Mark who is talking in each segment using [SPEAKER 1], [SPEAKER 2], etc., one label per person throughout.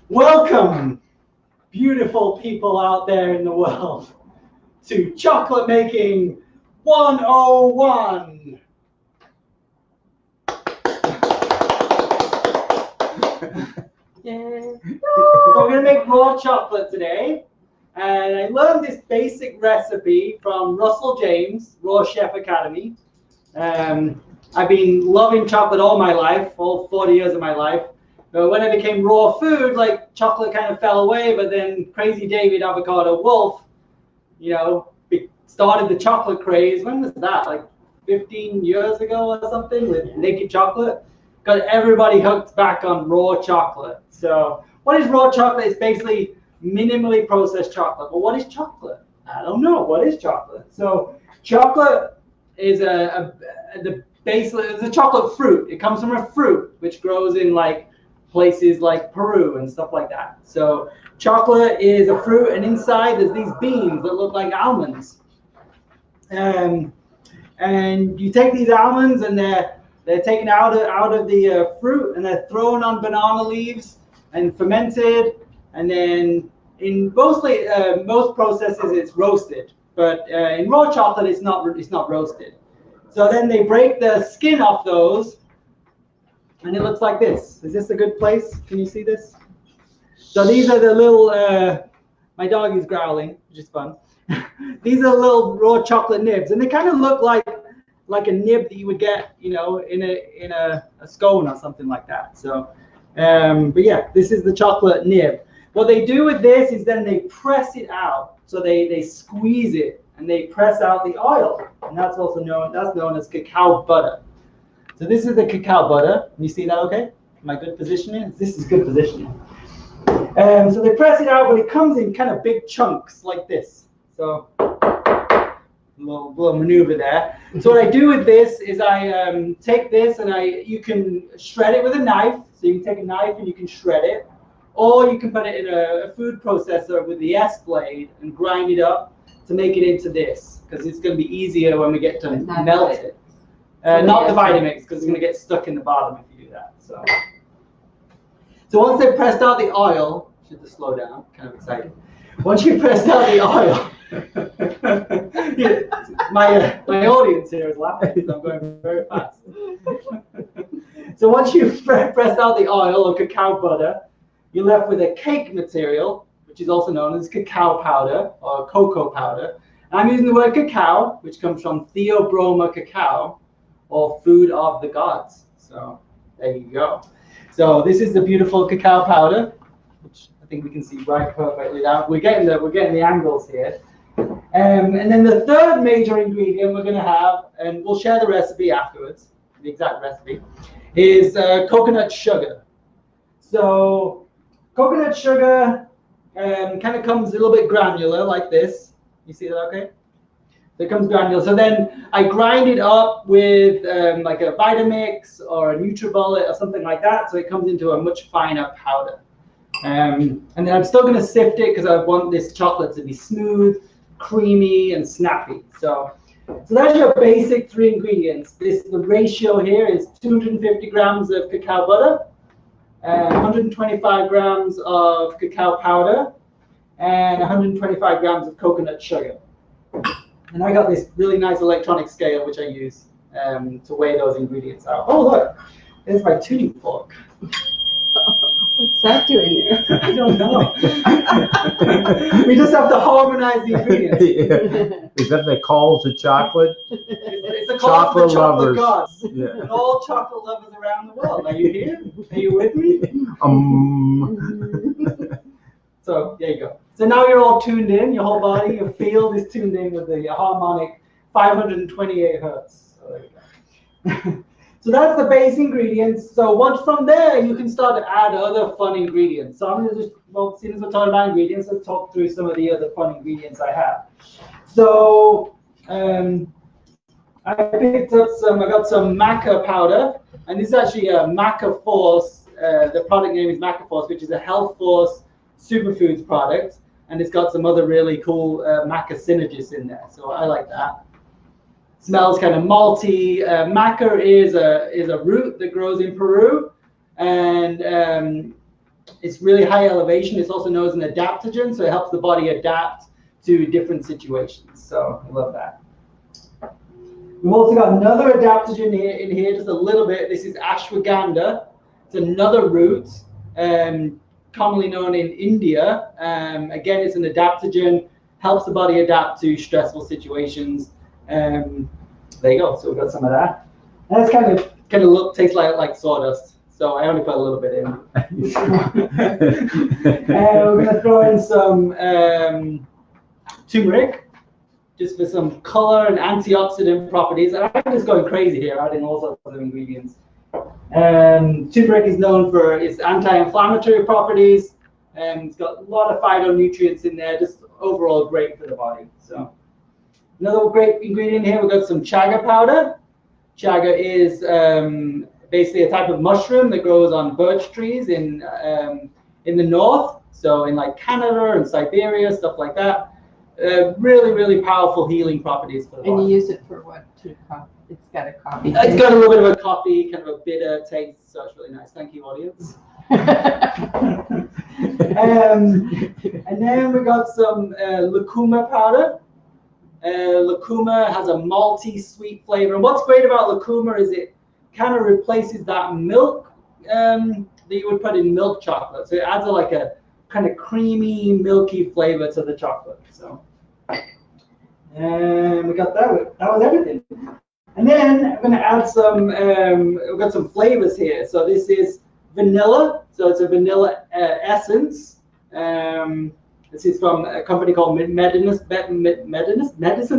[SPEAKER 1] Welcome, beautiful people out there in the world, to Chocolate Making 101. So we're going to make raw chocolate today. And I learned this basic recipe from Russell James, Raw Chef Academy. I've been loving chocolate all my life, all 40 years of my life. But when I became raw food, like chocolate kind of fell away, but then Crazy David Avocado Wolf, started the chocolate craze. When was that? Like 15 years ago or something with naked chocolate? Got everybody hooked back on raw chocolate. So what is raw chocolate? It's basically minimally processed chocolate. But what is chocolate? I don't know. What is chocolate? So chocolate is it's a chocolate fruit. It comes from a fruit which grows in like places like Peru and stuff like that. So chocolate is a fruit, and inside there's these beans that look like almonds. And you take these almonds, and they're taken out of the fruit, and they're thrown on banana leaves and fermented, and then in most processes it's roasted, but in raw chocolate it's not roasted. So then they break the skin off those, and it looks like this. Is this a good place? Can you see this? So these are the little. My dog is growling, which is fun. These are little raw chocolate nibs, and they kind of look like a nib that you would get, in a scone or something like that. So, but yeah, this is the chocolate nib. What they do with this is then they press it out. So they squeeze it and they press out the oil, and that's known as cacao butter. So this is the cacao butter. You see that? Okay? Am I good positioning? This is good positioning. So they press it out, but it comes in kind of big chunks like this. So little maneuver there. So what I do with this is I take this, and you can shred it with a knife. So you can take a knife and you can shred it, or you can put it in a food processor with the S blade and grind it up to make it into this, because it's going to be easier when we get to melt it. Not the Vitamix, because it's going to get stuck in the bottom if you do that. So once they've pressed out the oil, should just slow down, kind of excited. Once you've pressed out the oil, my audience here is laughing because I'm going very fast. So once you've pressed out the oil or cacao butter, you're left with a cake material, which is also known as cacao powder or cocoa powder. And I'm using the word cacao, which comes from Theobroma cacao, or food of the gods. So there you go. So this is the beautiful cacao powder, which I think we can see right perfectly now. We're getting the angles here. And then the third major ingredient we're going to have, and we'll share the recipe afterwards, the exact recipe, is coconut sugar. So coconut sugar kind of comes a little bit granular like this. You see that okay? So it comes granular. So then I grind it up with like a Vitamix or a NutriBullet or something like that, so it comes into a much finer powder. And then I'm still going to sift it because I want this chocolate to be smooth, creamy, and snappy. So that's your basic three ingredients. The ratio here is 250 grams of cacao butter, 125 grams of cacao powder, and 125 grams of coconut sugar. And I got this really nice electronic scale which I use to weigh those ingredients out. Oh look, there's my tuning fork.
[SPEAKER 2] What's that doing there?
[SPEAKER 1] I don't know. We just have to harmonize the ingredients.
[SPEAKER 3] Yeah. Is that the call to chocolate?
[SPEAKER 1] It's a call to the chocolate gods.
[SPEAKER 3] Yeah.
[SPEAKER 1] And all chocolate lovers around the world. Are you here? Are you with me? So there you go. So now you're all tuned in. Your whole body, your field is tuned in with the harmonic 528 hertz. So there you go. So that's the base ingredients. So once from there, you can start to add other fun ingredients. So I'm going to just, since we're talking about ingredients, let's talk through some of the other fun ingredients I have. So I picked up I got some maca powder, and this is actually a Maca Force. The product name is Maca Force, which is a Health Force superfoods product, and it's got some other really cool maca synergies in there. So I like that. Smells kind of malty. Maca is a root that grows in Peru, and it's really high elevation. It's also known as an adaptogen, so it helps the body adapt to different situations. So I love that. We've also got another adaptogen in here, just a little bit. This is ashwagandha. It's another root, commonly known in India. Again, it's an adaptogen, helps the body adapt to stressful situations. There you go. So we've got some of that. And it's kind of tastes like sawdust. So I only put a little bit in. We're going to throw in some turmeric, just for some color and antioxidant properties. I'm just going crazy here, adding all sorts of ingredients. Turmeric is known for its anti-inflammatory properties, and it's got a lot of phytonutrients in there, just overall great for the body. So another great ingredient here, we've got some chaga powder. Chaga is basically a type of mushroom that grows on birch trees in the north, so in like Canada and Siberia, stuff like that. Really, really powerful healing properties for the body.
[SPEAKER 2] And you use it for what? It's got a coffee taste.
[SPEAKER 1] It's got a little bit of a coffee, kind of a bitter taste, so it's really nice. Thank you, audience. And then we got some lucuma powder. Lucuma has a malty, sweet flavor. And what's great about lucuma is it kind of replaces that milk that you would put in milk chocolate. So it adds like a kind of creamy, milky flavor to the chocolate. So, and we got that. That was everything. And then I'm going to add some. We've got some flavors here. So this is vanilla. So it's a vanilla essence. This is from a company called Medicine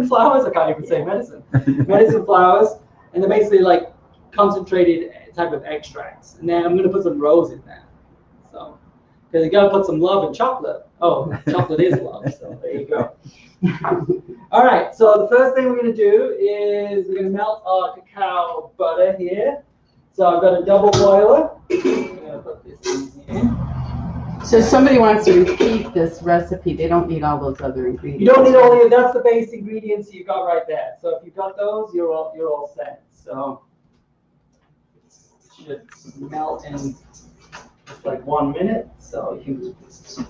[SPEAKER 1] Flowers. I can't even say medicine. Medicine Flowers, and they're basically like concentrated type of extracts. And then I'm going to put some rose in there. So, because you got to put some love in chocolate. Oh, chocolate is love. So there you go. All right. So the first thing we're going to do is we're going to melt our cacao butter here. So I've got a double boiler. I'm going to put this in here.
[SPEAKER 2] So if somebody wants to repeat this recipe, they don't need all those other ingredients.
[SPEAKER 1] You don't need all the, that's the base ingredients you've got right there. So if you've got those, you're all set. So it should melt in just like 1 minute. So you can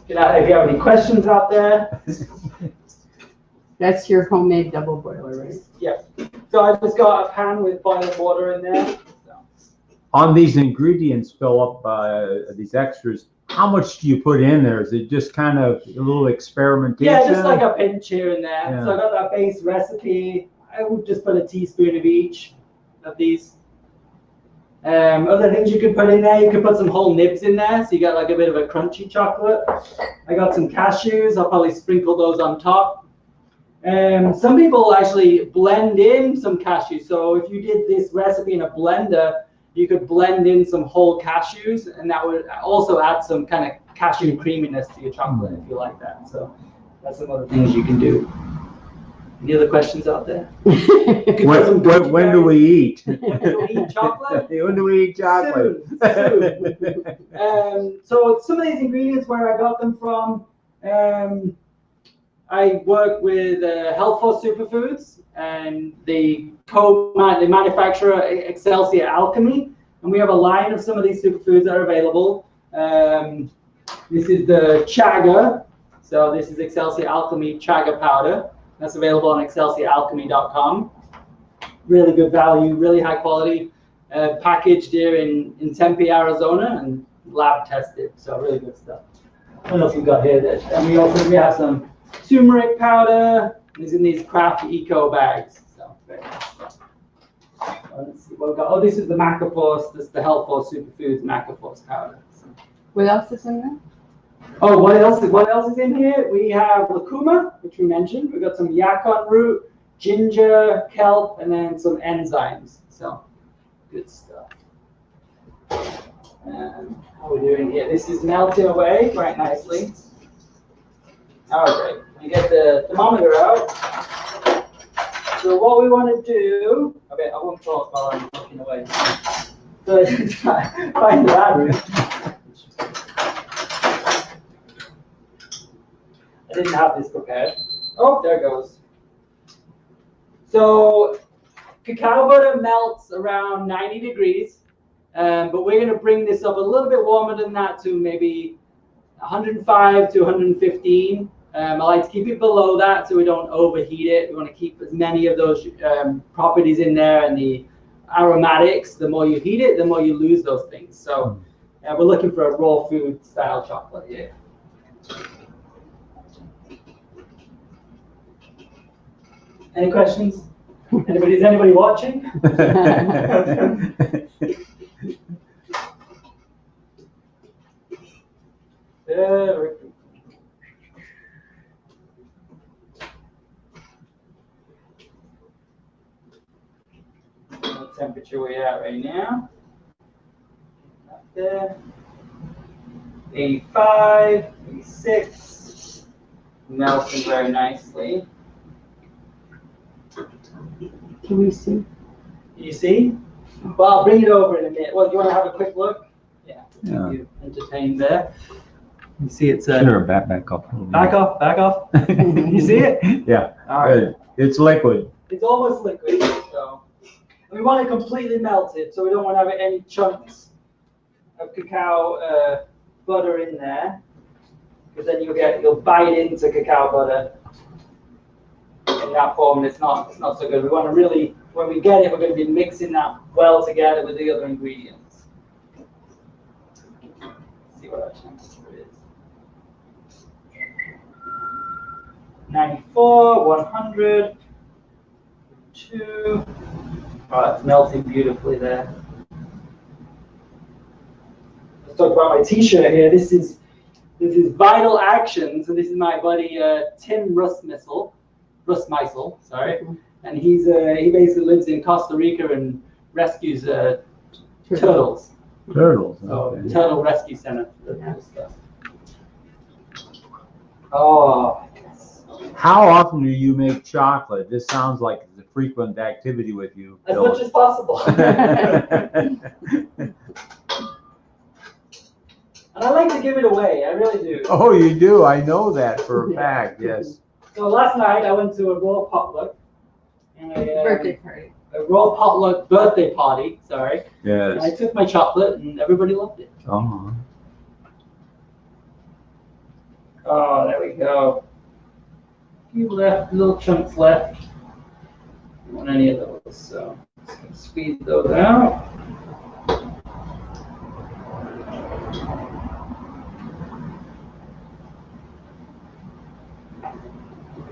[SPEAKER 1] get out if you have any questions out there.
[SPEAKER 2] That's your homemade double boiler, right?
[SPEAKER 1] Yeah. So I just got a pan with boiling water in there. So.
[SPEAKER 3] On these ingredients, Philip, these extras, how much do you put in there? Is it just kind of a little experimentation?
[SPEAKER 1] Yeah, just like a pinch here and there.
[SPEAKER 3] Yeah.
[SPEAKER 1] So I got that base recipe. I would just put a teaspoon of each of these. Other things you could put in there, you could put some whole nibs in there, so you got like a bit of a crunchy chocolate. I got some cashews. I'll probably sprinkle those on top. Some people actually blend in some cashews. So if you did this recipe in a blender, you could blend in some whole cashews, and that would also add some kind of cashew creaminess to your chocolate if you like that. So that's some other things you can do. Any other questions out there?
[SPEAKER 3] When do we eat?
[SPEAKER 1] When do we eat chocolate?
[SPEAKER 3] When do we eat chocolate?
[SPEAKER 1] Soon. So some of these ingredients, where I got them from, I work with Health for Superfoods, and they manufacture Excelsior Alchemy, and we have a line of some of these superfoods that are available. This is the chaga, so this is Excelsior Alchemy chaga powder. That's available on excelsioralchemy.com. Really good value, really high quality, packaged here in Tempe, Arizona, and lab tested, so really good stuff. What else we got here? And we have some turmeric powder. It's in these craft eco bags. So, let's see what we got. Oh, this is the Macaforce. This is the Health for Superfoods Macaforce powder. So.
[SPEAKER 2] What else is in there?
[SPEAKER 1] Oh, what else is in here? We have lucuma, which we mentioned. We've got some yacon root, ginger, kelp, and then some enzymes. So, good stuff. How are we doing here? This is melting away quite nicely. All right, we get the thermometer out. So what we want to do, okay, I won't talk while I'm looking away. So find the battery. I didn't have this prepared. Oh, there it goes. So cacao butter melts around 90 degrees. But we're going to bring this up a little bit warmer than that to maybe 105 to 115. I like to keep it below that so we don't overheat it. We want to keep as many of those properties in there, and the aromatics. The more you heat it, the more you lose those things. So we're looking for a raw food style chocolate here. Any questions? Is anybody watching? What temperature we at right now? Up there. 85, 86. Melting very nicely.
[SPEAKER 2] Can we see?
[SPEAKER 1] You see? Well, I'll bring it over in a minute. Well, do you want to have a quick look? Yeah. You entertained there. You see it's
[SPEAKER 3] sure, back off.
[SPEAKER 1] Back off. You see it?
[SPEAKER 3] Yeah.
[SPEAKER 1] All right.
[SPEAKER 3] It's liquid.
[SPEAKER 1] It's almost liquid, so we want it completely melted, so we don't want to have any chunks of cacao butter in there, because then you'll bite into cacao butter in that form, and it's not so good. We want to really, when we get it, we're going to be mixing that well together with the other ingredients. Let's see what our temperature is. 94, 100, 2. Oh, it's melting beautifully there. Let's talk about my T-shirt here. This is Vital Actions, and this is my buddy Tim Rustmeisel, sorry, and he basically lives in Costa Rica and rescues turtles.
[SPEAKER 3] Turtles.
[SPEAKER 1] So
[SPEAKER 3] Okay.
[SPEAKER 1] Turtle Rescue Center. Oh.
[SPEAKER 3] How often do you make chocolate? This sounds like it's a frequent activity with you,
[SPEAKER 1] As
[SPEAKER 3] Bill.
[SPEAKER 1] much as possible. And I like to give it away. I really do.
[SPEAKER 3] Oh, you do? I know that for a fact, yes.
[SPEAKER 1] So last night I went to a raw potluck.
[SPEAKER 2] Birthday party.
[SPEAKER 1] A raw potluck birthday party, sorry.
[SPEAKER 3] Yes.
[SPEAKER 1] And I took my chocolate and everybody loved it.
[SPEAKER 3] Oh.
[SPEAKER 1] Oh, there we go. A few left, little chunks left. Don't want any of those, so just gonna squeeze those out.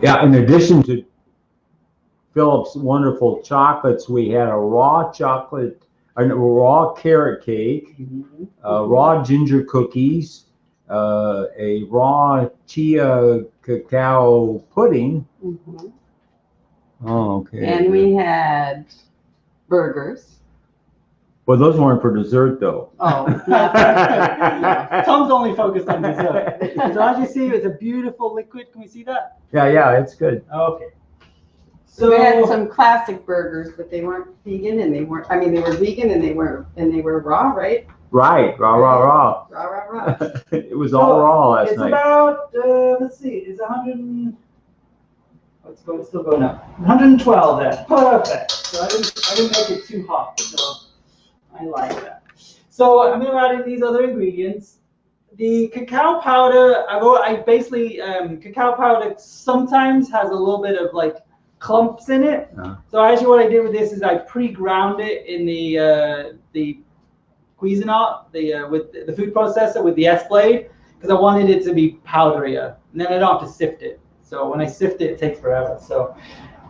[SPEAKER 3] Yeah, in addition to Philip's wonderful chocolates, we had a raw carrot cake, raw ginger cookies, a raw chia cacao pudding.
[SPEAKER 2] Mm-hmm.
[SPEAKER 3] Oh, okay.
[SPEAKER 2] And we had burgers.
[SPEAKER 3] Well, those weren't for dessert, though.
[SPEAKER 2] Oh,
[SPEAKER 1] Tom's only focused on dessert. So as you see, it's a beautiful liquid. Can we see that?
[SPEAKER 3] Yeah, it's good.
[SPEAKER 1] Okay.
[SPEAKER 2] So we had some classic burgers, but they weren't vegan, and they weren't. I mean, they were vegan, and they were raw, right?
[SPEAKER 3] Right, raw.
[SPEAKER 2] Raw.
[SPEAKER 3] It was all raw last
[SPEAKER 1] it's
[SPEAKER 3] night.
[SPEAKER 1] It's about, let's see, it's 100. It's still going up. 112 there. Perfect. So I didn't make it too hot, so I like that. So I'm going to add in these other ingredients. The cacao powder, cacao powder sometimes has a little bit of like clumps in it. So actually what I did with this is I pre-ground it in the Cuisinart, with the food processor with the S-Blade, because I wanted it to be powderier, and then I don't have to sift it. So when I sift it, it takes forever. So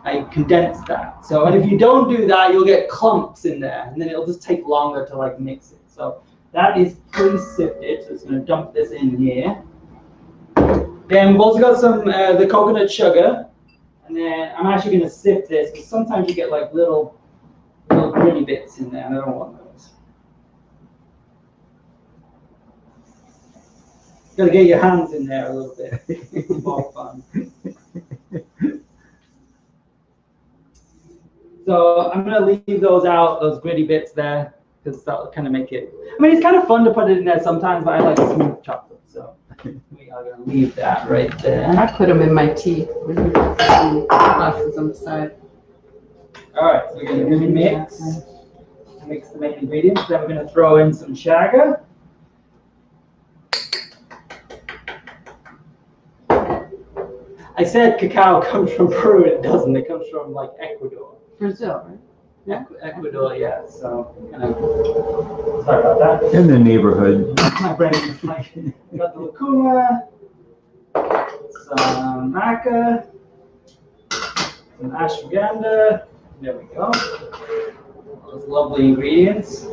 [SPEAKER 1] I condensed that. So, and if you don't do that, you'll get clumps in there, and then it'll just take longer to like mix it. So that is pre-sifted. So it's going to dump this in here. Then we've also got some the coconut sugar, and then I'm actually going to sift this because sometimes you get like little gritty bits in there, and I don't want those. Got to get your hands in there a little bit. It's more fun. So I'm going to leave those out, those gritty bits there, because that'll kind of make it. I mean, it's kind of fun to put it in there sometimes, but I like smooth chocolate, so we are going to leave that right there.
[SPEAKER 2] I put them in my tea. Glasses on the side.
[SPEAKER 1] All right, so we're going to mix. to mix the main ingredients. Then we're going to throw in some sugar. I said cacao comes from Peru. It doesn't. It comes from like Ecuador.
[SPEAKER 2] Brazil, right?
[SPEAKER 1] Ecuador, yeah. So, kind of, sorry about that.
[SPEAKER 3] In the neighborhood.
[SPEAKER 1] My brain is like, we got the lucuma, some maca, some ashwagandha. There we go. Those lovely ingredients.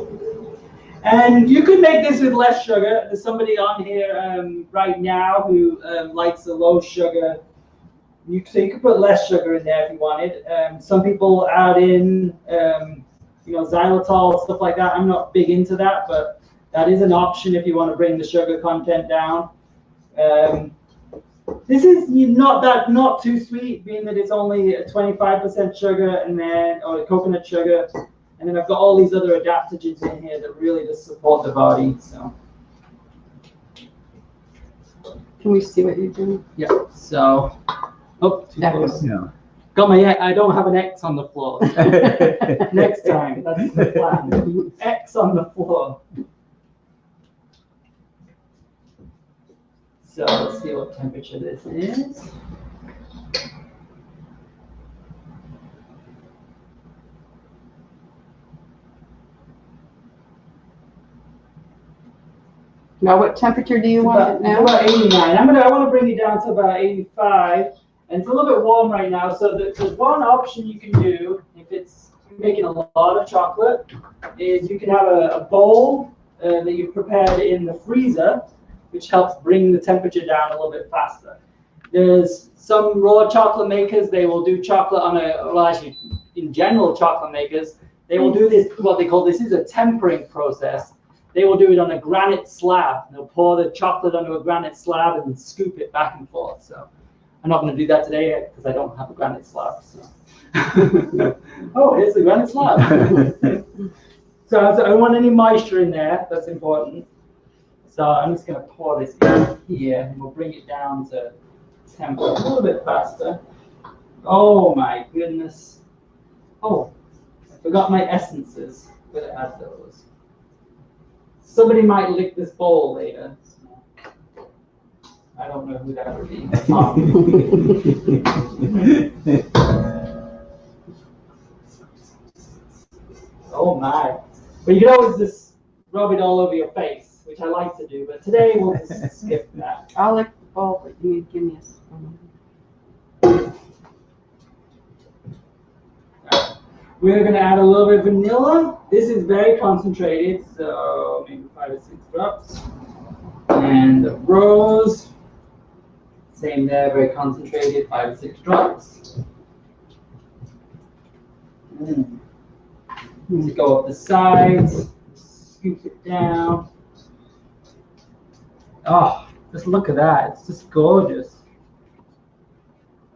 [SPEAKER 1] And you could make this with less sugar. There's somebody on here right now who likes a low sugar. So you could put less sugar in there if you wanted. Some people add in, xylitol, stuff like that. I'm not big into that, but that is an option if you want to bring the sugar content down. This is not too sweet, being that it's only 25% sugar or coconut sugar, and then I've got all these other adaptogens in here that really just support the body. So.
[SPEAKER 2] Can we see what you're doing?
[SPEAKER 1] Yeah. So. Oh, too close.
[SPEAKER 3] Yeah.
[SPEAKER 1] Got I don't have an X on the floor. Next time, that's the plan. X on the floor. So let's see what temperature this is.
[SPEAKER 2] Now, what temperature do you want it now?
[SPEAKER 1] About 89. I want to bring it down to about 85. And it's a little bit warm right now, so there's one option you can do if it's making a lot of chocolate, is you can have a bowl that you've prepared in the freezer, which helps bring the temperature down a little bit faster. There's some raw chocolate makers, they will do chocolate actually, in general, chocolate makers, they will do this, this is a tempering process. They will do it on a granite slab. They'll pour the chocolate onto a granite slab and scoop it back and forth. So. I'm not going to do that today because I don't have a granite slab. So. Oh, here's the granite slab. So I don't want any moisture in there. That's important. So I'm just going to pour this in here, and we'll bring it down to temper a little bit faster. Oh my goodness. Oh, I forgot my essences. I'm going to add those. Somebody might lick this bowl later. I don't know who that would be. Oh my. But you can always just rub it all over your face, which I like to do, but today we'll just skip that.
[SPEAKER 2] I'll lick the bowl, but you need to give me a spoon.
[SPEAKER 1] We're going to add a little bit of vanilla. This is very concentrated, so maybe 5 or 6 drops. And the rose. Same there, very concentrated, 5 or 6 drops. To go up the sides, scoop it down. Oh, just look at that. It's just gorgeous.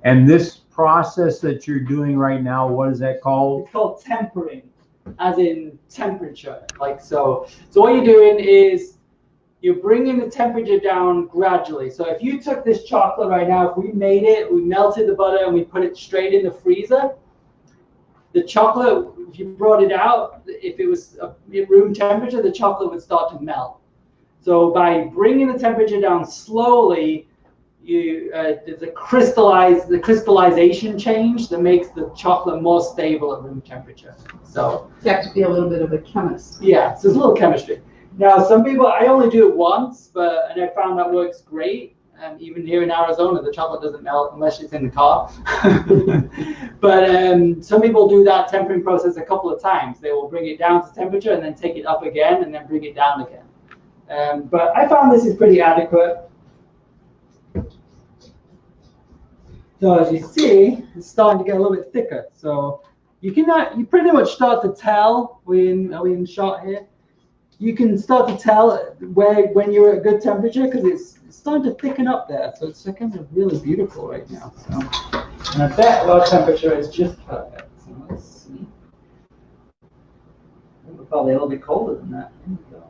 [SPEAKER 3] And this process that you're doing right now, what is that called?
[SPEAKER 1] It's called tempering, as in temperature. So what you're doing is you're bringing the temperature down gradually. So if you took this chocolate right now, if we made it, we melted the butter and we put it straight in the freezer, the chocolate, if you brought it out, if it was at room temperature, the chocolate would start to melt. So by bringing the temperature down slowly, there's the crystallization change that makes the chocolate more stable at room temperature. So
[SPEAKER 2] you have to be a little bit of a chemist.
[SPEAKER 1] Yeah, so there's a little chemistry. Now, some people, I only do it once, and I found that works great. Even here in Arizona, the chocolate doesn't melt unless it's in the car. But some people do that tempering process a couple of times. They will bring it down to temperature and then take it up again and then bring it down again. But I found this is pretty adequate. So as you see, it's starting to get a little bit thicker. So you pretty much start to tell, we in shot here, you can start to tell when you're at good temperature because it's starting to thicken up there. So it's kind of really beautiful right now. So, and I bet our temperature is just perfect. So let's see. We're probably a little bit colder than that. There we go.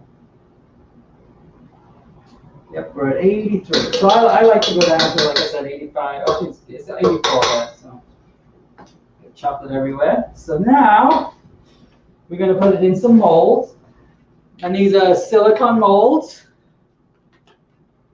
[SPEAKER 1] Yep, we're at 83. So I like to go down to, like I said, 85. Oh, it's 84 there. So chocolate everywhere. So now we're going to put it in some molds. And these are silicone molds,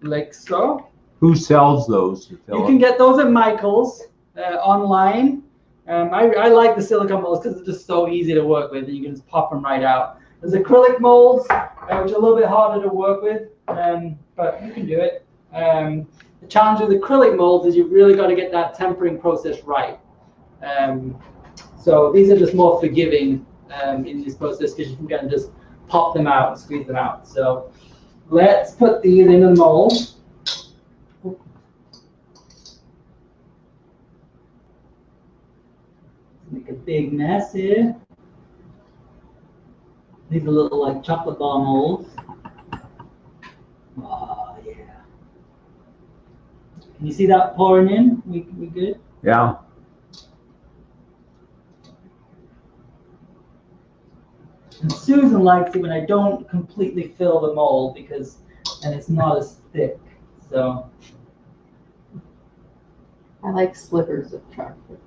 [SPEAKER 1] like so.
[SPEAKER 3] Who sells those?
[SPEAKER 1] You can get those at Michael's online. I like the silicone molds because they're just so easy to work with, and you can just pop them right out. There's acrylic molds, which are a little bit harder to work with, but you can do it. The challenge with acrylic molds is you've really got to get that tempering process right. So these are just more forgiving in this process because you can kind of just pop them out and squeeze them out. So let's put these in the mold. Make a big mess here. These are little like chocolate bar molds. Oh yeah. Can you see that pouring in? We good?
[SPEAKER 3] Yeah.
[SPEAKER 1] And Susan likes it when I don't completely fill the mold because then it's not as thick. So
[SPEAKER 2] I like slivers of chocolate.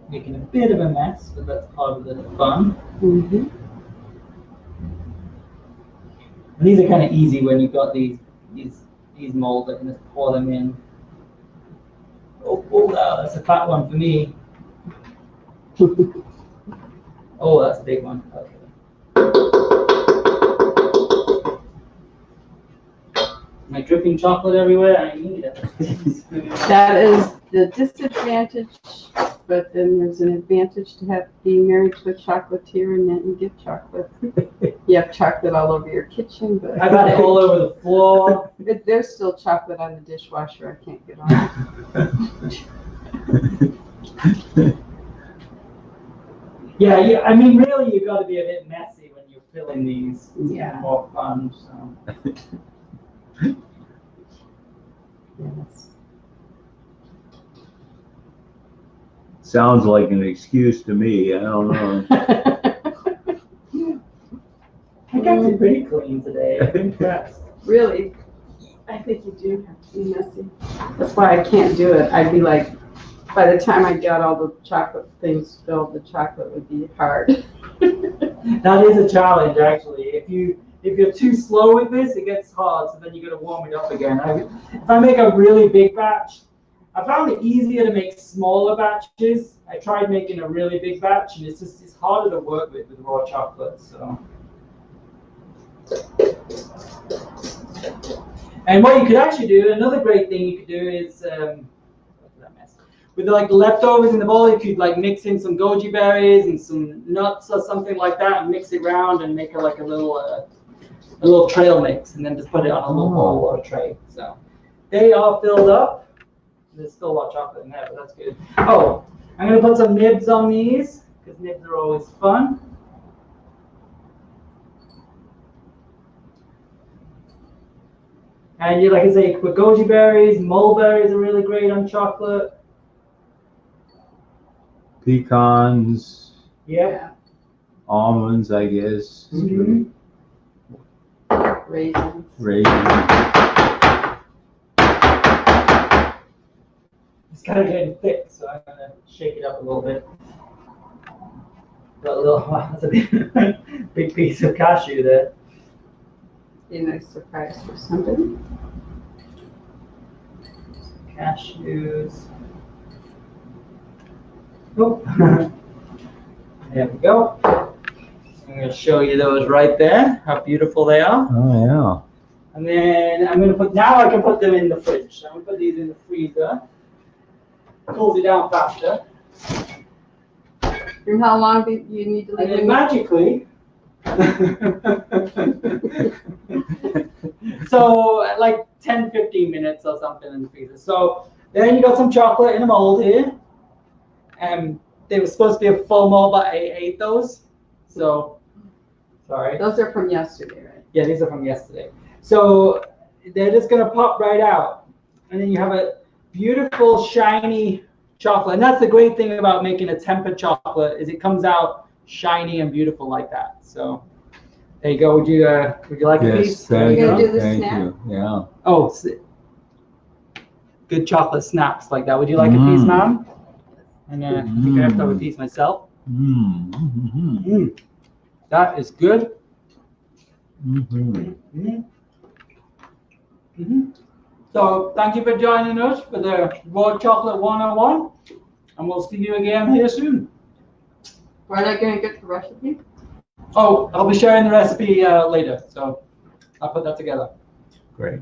[SPEAKER 1] Making a bit of a mess, but that's part of the fun.
[SPEAKER 2] Mm-hmm.
[SPEAKER 1] And these are kind of easy when you've got these molds. I can just pour them in. Oh, wow, that's a fat one for me. Oh, that's a big one. Okay. Am I dripping chocolate everywhere? I need it.
[SPEAKER 2] That is the disadvantage, but then there's an advantage to being married to a chocolatier and then you get chocolate. You have chocolate all over your kitchen, but
[SPEAKER 1] I've had it all over the floor.
[SPEAKER 2] But there's still chocolate on the dishwasher I can't get on.
[SPEAKER 1] Yeah, I mean, really, you've got to be a bit messy when you're filling these. It's
[SPEAKER 2] Yeah.
[SPEAKER 1] more fun, so.
[SPEAKER 2] Yes.
[SPEAKER 3] Sounds like an excuse to me. I don't know.
[SPEAKER 1] I got it pretty clean today. I'm impressed.
[SPEAKER 2] Really, I think you do have to be messy. That's why I can't do it. I'd be like, by the time I got all the chocolate things filled, the chocolate would be hard.
[SPEAKER 1] That is a challenge, actually. If you're too slow with this, it gets hard. So then you got to warm it up again. If I make a really big batch, I found it easier to make smaller batches. I tried making a really big batch, and it's harder to work with raw chocolate. So. And what you could actually do, another great thing you could do is, with like the leftovers in the bowl, you could like mix in some goji berries and some nuts or something like that, and mix it around and make a little trail mix, and then just put it on a little bowl or a tray. So they are filled up. There's still a lot of chocolate in there, but that's good. Oh, I'm gonna put some nibs on these because nibs are always fun. And you, like I say, with goji berries, mulberries are really great on chocolate.
[SPEAKER 3] Pecans.
[SPEAKER 1] Yeah.
[SPEAKER 3] Almonds, I guess.
[SPEAKER 1] Mm-hmm.
[SPEAKER 2] Raisins.
[SPEAKER 1] It's kind of getting thick, so I'm gonna shake it up a little bit. Got a little, wow, that's a big piece of cashew there.
[SPEAKER 2] Be a nice surprise for somebody.
[SPEAKER 1] Cashews. Oh, there we go. I'm going to show you those right there, how beautiful they are.
[SPEAKER 3] Oh, yeah.
[SPEAKER 1] And then I'm going to now I can put them in the fridge. I'm going to put these in the freezer. Cools it down faster.
[SPEAKER 2] And how long do you need to leave
[SPEAKER 1] And then
[SPEAKER 2] them?
[SPEAKER 1] magically, so like 10, 15 minutes or something in the freezer. So then you got some chocolate in a mold here. They were supposed to be a full mold, but I ate those. So, sorry.
[SPEAKER 2] Those are from yesterday, right?
[SPEAKER 1] Yeah, these are from yesterday. So they're just gonna pop right out. And then you have a beautiful, shiny chocolate. And that's the great thing about making a tempered chocolate is it comes out shiny and beautiful like that. So there you go. Would you like a piece?
[SPEAKER 3] Thank
[SPEAKER 2] You're gonna
[SPEAKER 3] you.
[SPEAKER 2] do the
[SPEAKER 3] Thank
[SPEAKER 2] snap?
[SPEAKER 3] you. Yeah.
[SPEAKER 1] Oh, good chocolate snaps like that. Would you like a piece, Mom? And I think I have to have a piece myself. That is good. So thank you for joining us for the Raw Chocolate 101, and we'll see you again here soon.
[SPEAKER 2] Where are they going to get the recipe?
[SPEAKER 1] Oh, I'll be sharing the recipe later, so I'll put that together.
[SPEAKER 3] Great.